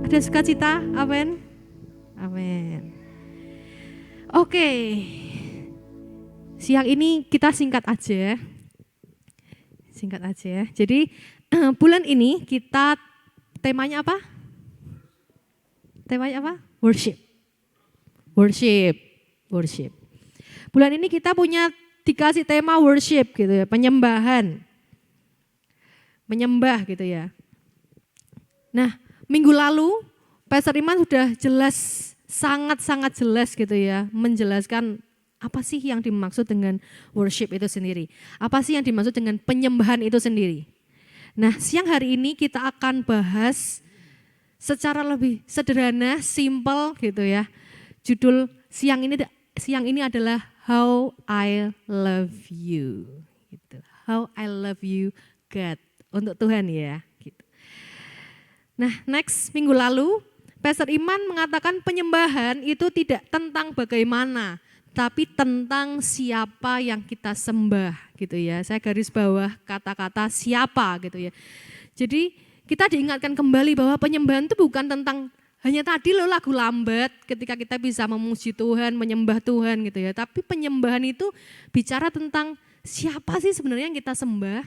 Ada sukacita? Amin. Amin. Oke. Siang ini kita singkat aja. Singkat aja ya. Jadi bulan ini kita temanya apa? Temanya apa? Worship. Worship. Worship. Bulan ini kita punya dikasih tema worship gitu ya, penyembahan. Menyembah gitu ya. Nah, minggu lalu Pastor Iman sudah jelas, sangat-sangat jelas gitu ya, menjelaskan apa sih yang dimaksud dengan worship itu sendiri. Apa sih yang dimaksud dengan penyembahan itu sendiri. Nah, siang hari ini kita akan bahas secara lebih sederhana, simple gitu ya. Judul siang ini adalah How I Love You. Gitu. How I Love You God. Untuk Tuhan ya. Gitu. Nah, next minggu lalu Pastor Iman mengatakan penyembahan itu tidak tentang bagaimana, tapi tentang siapa yang kita sembah gitu ya. Saya garis bawah kata-kata siapa gitu ya. Jadi kita diingatkan kembali bahwa penyembahan itu bukan tentang hanya tadi loh lagu lambat ketika kita bisa memuji Tuhan, menyembah Tuhan gitu ya. Tapi penyembahan itu bicara tentang siapa sih sebenarnya yang kita sembah,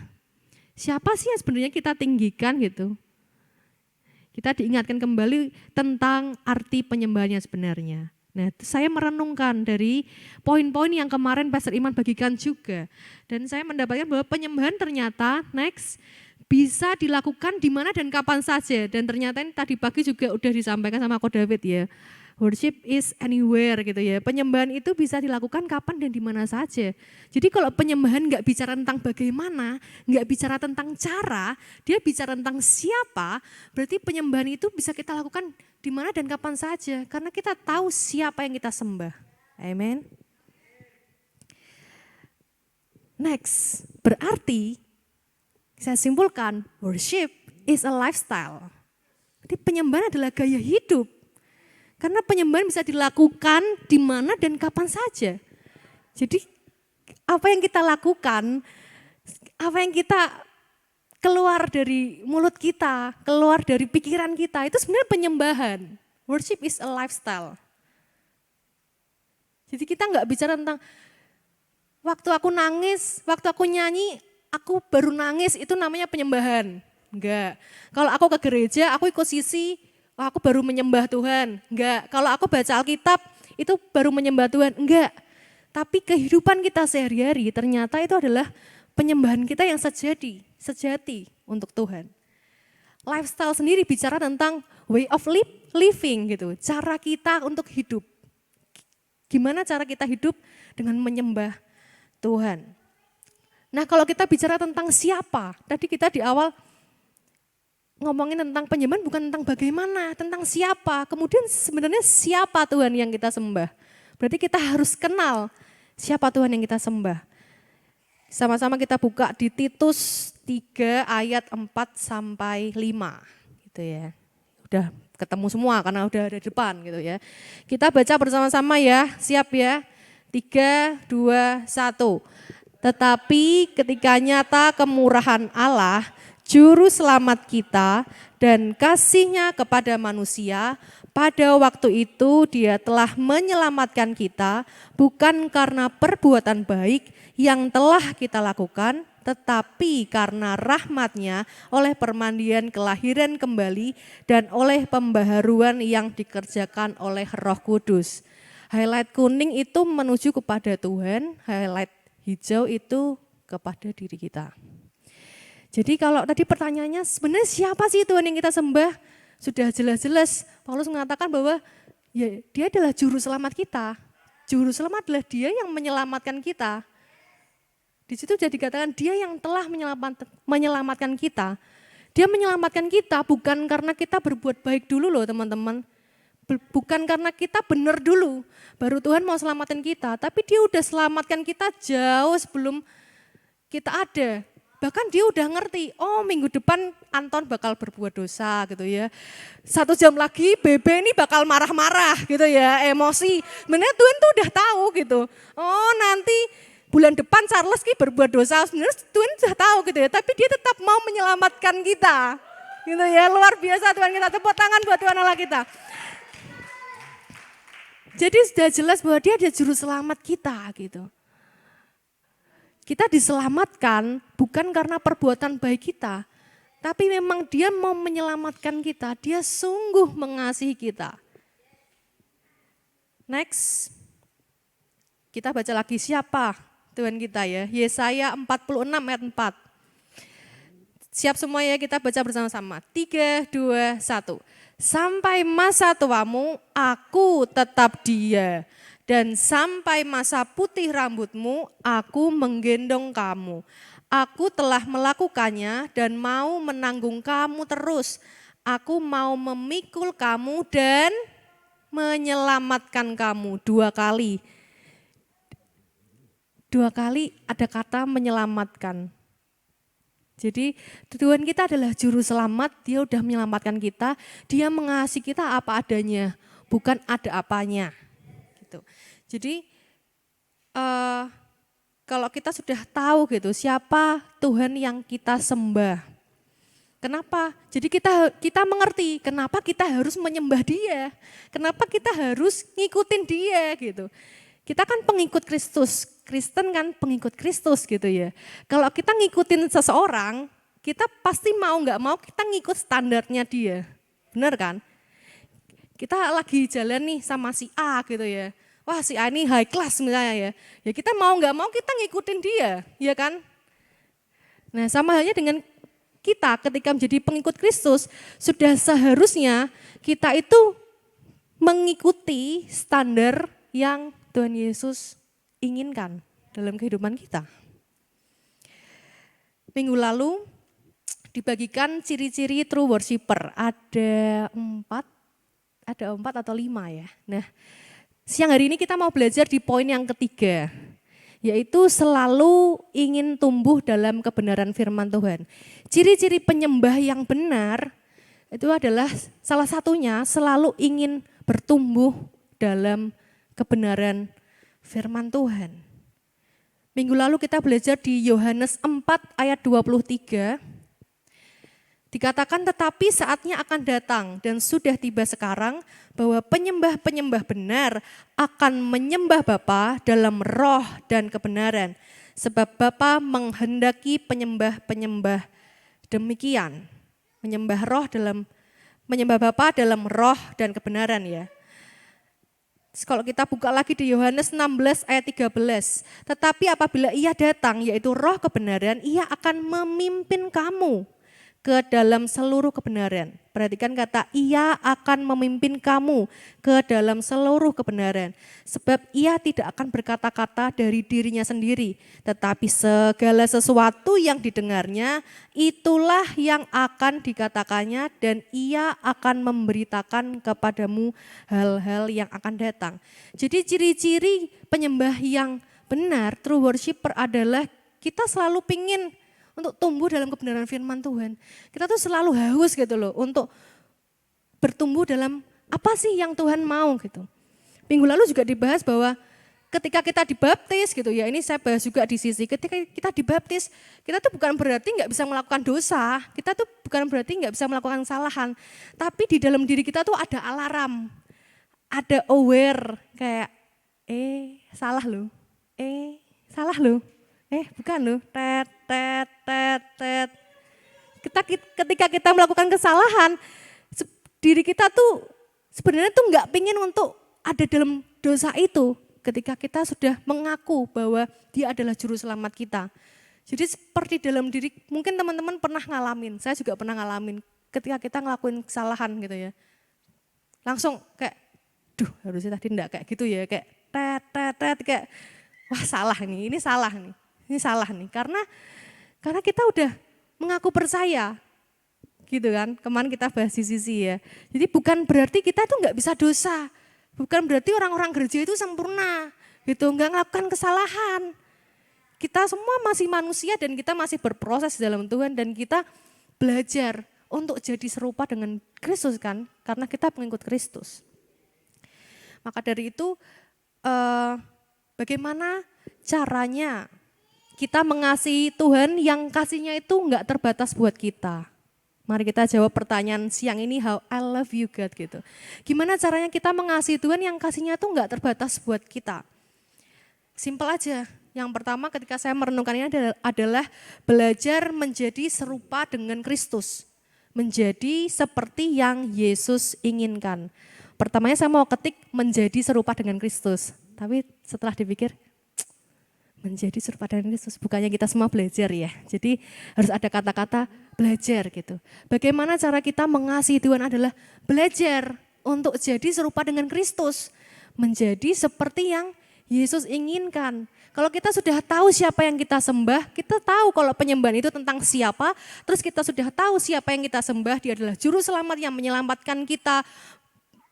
siapa sih yang sebenarnya kita tinggikan gitu. Kita diingatkan kembali tentang arti penyembahannya sebenarnya. Nah, saya merenungkan dari poin-poin yang kemarin Pastor Iman bagikan juga. Dan saya mendapatkan bahwa penyembahan ternyata bisa dilakukan di mana dan kapan saja. Dan ternyata ini tadi pagi juga udah disampaikan sama Ko David ya. Worship is anywhere gitu ya. Penyembahan itu bisa dilakukan kapan dan di mana saja. Jadi kalau penyembahan nggak bicara tentang bagaimana, nggak bicara tentang cara, dia bicara tentang siapa, berarti penyembahan itu bisa kita lakukan di mana dan kapan saja. Karena kita tahu siapa yang kita sembah. Amen. Next, berarti saya simpulkan worship is a lifestyle. Jadi penyembahan adalah gaya hidup. Karena penyembahan bisa dilakukan di mana dan kapan saja. Jadi apa yang kita lakukan, apa yang kita keluar dari mulut kita, keluar dari pikiran kita, itu sebenarnya penyembahan. Worship is a lifestyle. Jadi kita nggak bicara tentang waktu aku nangis, waktu aku nyanyi, aku baru nangis, itu namanya penyembahan. Enggak. Kalau aku ke gereja, aku ikut sisi, wah aku baru menyembah Tuhan. Enggak. Kalau aku baca Alkitab, itu baru menyembah Tuhan. Enggak. Tapi kehidupan kita sehari-hari ternyata itu adalah penyembahan kita yang sejati untuk Tuhan. Lifestyle sendiri bicara tentang way of living gitu. Cara kita untuk hidup. Gimana cara kita hidup dengan menyembah Tuhan. Nah kalau kita bicara tentang siapa, tadi kita di awal ngomongin tentang penyembahan bukan tentang bagaimana, tentang siapa. Kemudian sebenarnya siapa Tuhan yang kita sembah. Berarti kita harus kenal siapa Tuhan yang kita sembah. Sama-sama kita buka di Titus 3 ayat 4 sampai 5 gitu ya. Udah ketemu semua karena udah ada depan gitu ya. Kita baca bersama-sama ya, siap ya. 3, 2, 1. Tetapi ketika nyata kemurahan Allah, Juru Selamat kita dan kasih-Nya kepada manusia, pada waktu itu Dia telah menyelamatkan kita bukan karena perbuatan baik yang telah kita lakukan, tetapi karena rahmat-Nya oleh permandian kelahiran kembali dan oleh pembaharuan yang dikerjakan oleh Roh Kudus. Highlight kuning itu menuju kepada Tuhan, highlight hijau itu kepada diri kita. Jadi kalau tadi pertanyaannya sebenarnya siapa sih Tuhan yang kita sembah? Sudah jelas-jelas Paulus mengatakan bahwa ya, Dia adalah juru selamat kita. Juru selamat adalah Dia yang menyelamatkan kita. Di situ sudah dikatakan Dia yang telah menyelamatkan kita. Dia menyelamatkan kita bukan karena kita berbuat baik dulu loh teman-teman. Bukan karena kita benar dulu, baru Tuhan mau selamatin kita. Tapi Dia udah selamatkan kita jauh sebelum kita ada. Bahkan Dia udah ngerti, oh minggu depan Anton bakal berbuat dosa gitu ya. 1 jam lagi Bebe ini bakal marah-marah gitu ya, emosi. Sebenarnya Tuhan tuh udah tahu gitu. Oh nanti bulan depan Charles berbuat dosa, sebenarnya Tuhan sudah tahu gitu ya. Tapi Dia tetap mau menyelamatkan kita. Gitu ya, luar biasa Tuhan kita. Tepuk tangan buat Tuhan Allah kita. Jadi sudah jelas bahwa dia adalah juru selamat kita gitu. Kita diselamatkan bukan karena perbuatan baik kita, tapi memang dia mau menyelamatkan kita, dia sungguh mengasihi kita. Next, kita baca lagi siapa Tuhan kita ya, Yesaya 46 ayat 4. Siap semua ya, kita baca bersama-sama. 3, 2, 1. Sampai masa tuamu aku tetap dia, dan sampai masa putih rambutmu aku menggendong kamu. Aku telah melakukannya dan mau menanggung kamu terus. Aku mau memikul kamu dan menyelamatkan kamu. 2 kali. 2 kali ada kata menyelamatkan. Jadi Tuhan kita adalah juru selamat, dia udah menyelamatkan kita, dia mengasihi kita apa adanya, bukan ada apanya. Gitu. Jadi kalau kita sudah tahu gitu siapa Tuhan yang kita sembah. Kenapa? Jadi kita mengerti kenapa kita harus menyembah dia, kenapa kita harus ngikutin dia gitu. Kita kan pengikut Kristus, Kristen kan pengikut Kristus gitu ya. Kalau kita ngikutin seseorang, kita pasti mau nggak mau kita ngikut standarnya dia. Benar kan? Kita lagi jalan nih sama si A gitu ya. Wah si A ini high class misalnya ya. Ya kita mau nggak mau kita ngikutin dia, ya kan? Nah sama halnya dengan kita ketika menjadi pengikut Kristus, sudah seharusnya kita itu mengikuti standar yang Tuhan Yesus inginkan dalam kehidupan kita. Minggu lalu dibagikan ciri-ciri true worshiper. Ada 4 atau 5 ya. Nah, siang hari ini kita mau belajar di poin yang ketiga, yaitu selalu ingin tumbuh dalam kebenaran firman Tuhan. Ciri-ciri penyembah yang benar itu adalah salah satunya selalu ingin bertumbuh dalam kebenaran firman Tuhan. Minggu lalu kita belajar di Yohanes 4 ayat 23. Dikatakan tetapi saatnya akan datang dan sudah tiba sekarang bahwa penyembah-penyembah benar akan menyembah Bapa dalam roh dan kebenaran. Sebab Bapa menghendaki penyembah-penyembah demikian. Menyembah Bapa dalam roh dan kebenaran ya. Kalau kita buka lagi di Yohanes 16 ayat 13. Tetapi apabila ia datang yaitu roh kebenaran, ia akan memimpin kamu ke dalam seluruh kebenaran. Perhatikan kata ia akan memimpin kamu ke dalam seluruh kebenaran. Sebab ia tidak akan berkata-kata dari dirinya sendiri. Tetapi segala sesuatu yang didengarnya itulah yang akan dikatakannya dan ia akan memberitakan kepadamu hal-hal yang akan datang. Jadi ciri-ciri penyembah yang benar, true worshiper adalah kita selalu pingin untuk tumbuh dalam kebenaran firman Tuhan. Kita tuh selalu haus gitu loh untuk bertumbuh dalam apa sih yang Tuhan mau gitu. Minggu lalu juga dibahas bahwa ketika kita dibaptis gitu ya, ini saya bahas juga di sisi ketika kita dibaptis, kita tuh bukan berarti nggak bisa melakukan dosa, kita tuh bukan berarti nggak bisa melakukan kesalahan, tapi di dalam diri kita tuh ada alarm, ada aware kayak salah loh, bukan loh, tet. Ketika kita melakukan kesalahan, diri kita tuh sebenarnya tuh nggak pingin untuk ada dalam dosa itu. Ketika kita sudah mengaku bahwa dia adalah juru selamat kita. Jadi seperti dalam diri, mungkin teman-teman pernah ngalamin, saya juga pernah ngalamin. Ketika kita ngelakuin kesalahan gitu ya, langsung kayak, harusnya tadi enggak kayak gitu ya, kayak kayak, wah salah nih, ini salah nih. Karena kita udah mengaku percaya, gitu kan. Kemarin kita bahas di sisi ya. Jadi bukan berarti kita tuh nggak bisa dosa, bukan berarti orang-orang gereja itu sempurna, gitu, nggak melakukan kesalahan. Kita semua masih manusia dan kita masih berproses dalam Tuhan dan kita belajar untuk jadi serupa dengan Kristus kan, karena kita pengikut Kristus. Maka dari itu, bagaimana caranya kita mengasihi Tuhan yang kasihnya itu enggak terbatas buat kita. Mari kita jawab pertanyaan siang ini, how I love you God gitu. Gimana caranya kita mengasihi Tuhan yang kasihnya tuh nggak terbatas buat kita. Simpel aja. Yang pertama ketika saya merenungkan ini adalah belajar menjadi serupa dengan Kristus. Menjadi seperti yang Yesus inginkan. Pertamanya saya mau ketik menjadi serupa dengan Kristus. Tapi setelah dipikir, menjadi serupa dengan Kristus, bukannya kita semua belajar ya. Jadi harus ada kata-kata belajar gitu. Bagaimana cara kita mengasihi Tuhan adalah belajar untuk jadi serupa dengan Kristus. Menjadi seperti yang Yesus inginkan. Kalau kita sudah tahu siapa yang kita sembah, kita tahu kalau penyembahan itu tentang siapa, terus kita sudah tahu siapa yang kita sembah, dia adalah juru selamat yang menyelamatkan kita,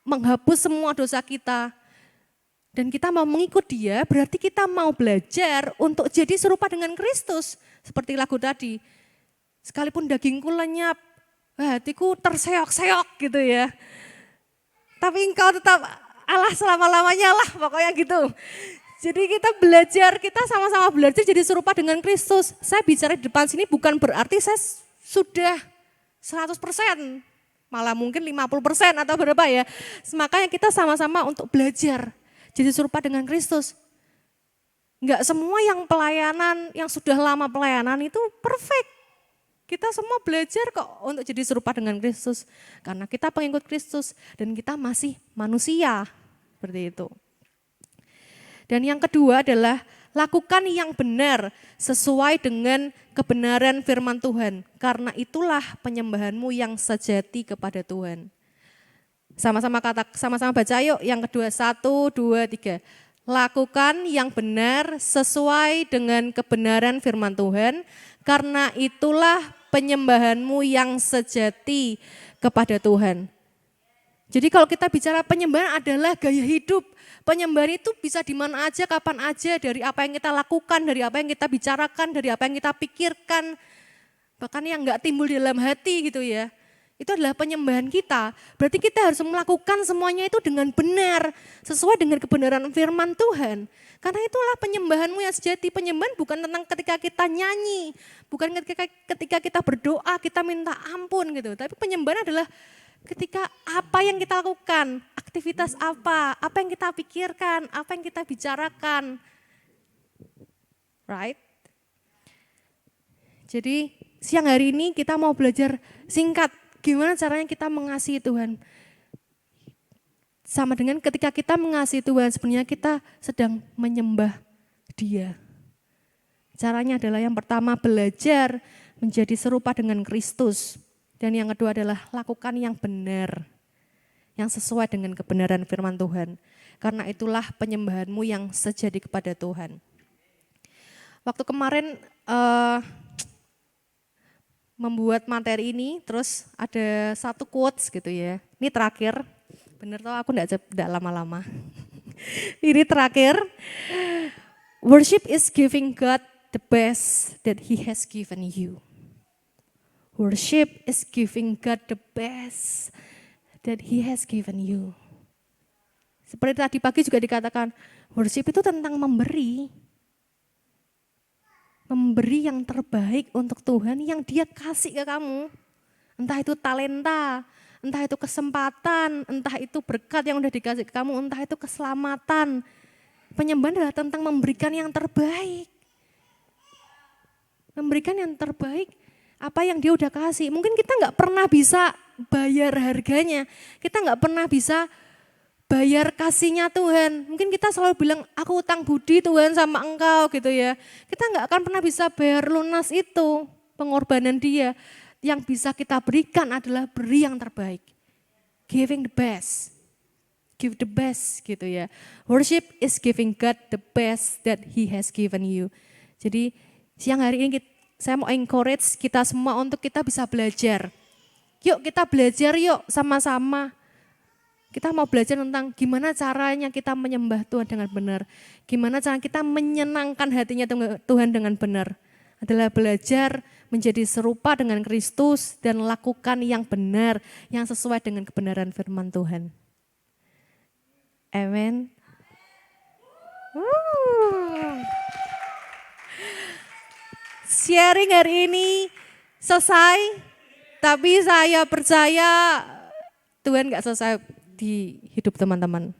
menghapus semua dosa kita. Dan kita mau mengikut dia, berarti kita mau belajar untuk jadi serupa dengan Kristus. Seperti lagu tadi, sekalipun dagingku lenyap, hatiku terseok-seok gitu ya. Tapi engkau tetap Allah selama-lamanya lah, pokoknya gitu. Jadi kita belajar, kita sama-sama belajar jadi serupa dengan Kristus. Saya bicara di depan sini bukan berarti saya sudah 100%, malah mungkin 50% atau berapa ya. Makanya kita sama-sama untuk belajar. Jadi serupa dengan Kristus. Enggak semua yang pelayanan, yang sudah lama pelayanan itu perfect. Kita semua belajar kok untuk jadi serupa dengan Kristus. Karena kita pengikut Kristus dan kita masih manusia. Seperti itu. Dan yang kedua adalah lakukan yang benar sesuai dengan kebenaran firman Tuhan. Karena itulah penyembahanmu yang sejati kepada Tuhan. Sama-sama baca yuk, yang kedua 1, 2, 3. Lakukan yang benar sesuai dengan kebenaran firman Tuhan, karena itulah penyembahanmu yang sejati kepada Tuhan. Jadi kalau kita bicara penyembahan adalah gaya hidup, penyembahan itu bisa di mana aja, kapan aja, dari apa yang kita lakukan, dari apa yang kita bicarakan, dari apa yang kita pikirkan, bahkan yang enggak timbul di dalam hati gitu ya. Itu adalah penyembahan kita. Berarti kita harus melakukan semuanya itu dengan benar. Sesuai dengan kebenaran firman Tuhan. Karena itulah penyembahanmu yang sejati. Penyembahan bukan tentang ketika kita nyanyi. Bukan ketika kita berdoa, kita minta ampun gitu. Tapi penyembahan adalah ketika apa yang kita lakukan. Aktivitas apa yang kita pikirkan, apa yang kita bicarakan. Right? Jadi siang hari ini kita mau belajar singkat. Gimana caranya kita mengasihi Tuhan? Sama dengan ketika kita mengasihi Tuhan, sebenarnya kita sedang menyembah Dia. Caranya adalah yang pertama belajar menjadi serupa dengan Kristus. Dan yang kedua adalah lakukan yang benar. Yang sesuai dengan kebenaran firman Tuhan. Karena itulah penyembahanmu yang sejati kepada Tuhan. Waktu kemarin membuat materi ini, terus ada satu quotes gitu ya. Ini terakhir, bener tau aku enggak lama-lama. Ini terakhir, worship is giving God the best that He has given you. Worship is giving God the best that He has given you. Seperti tadi pagi juga dikatakan, worship itu tentang memberi. Memberi yang terbaik untuk Tuhan yang Dia kasih ke kamu. Entah itu talenta, entah itu kesempatan, entah itu berkat yang udah dikasih ke kamu, entah itu keselamatan. Penyembahan adalah tentang memberikan yang terbaik. Memberikan yang terbaik apa yang Dia udah kasih. Mungkin kita nggak pernah bisa bayar harganya, kita nggak pernah bisa bayar kasihnya Tuhan. Mungkin kita selalu bilang, aku utang budi Tuhan sama engkau gitu ya. Kita nggak akan pernah bisa bayar lunas itu, pengorbanan Dia. Yang bisa kita berikan adalah beri yang terbaik. Giving the best. Give the best gitu ya. Worship is giving God the best that He has given you. Jadi siang hari ini saya mau encourage kita semua untuk kita bisa belajar. Yuk kita belajar yuk sama-sama. Kita mau belajar tentang gimana caranya kita menyembah Tuhan dengan benar. Gimana cara kita menyenangkan hatinya Tuhan dengan benar. Adalah belajar menjadi serupa dengan Kristus dan lakukan yang benar, yang sesuai dengan kebenaran firman Tuhan. Amen. Sharing hari ini selesai. Tapi saya percaya Tuhan gak selesai di hidup teman-teman.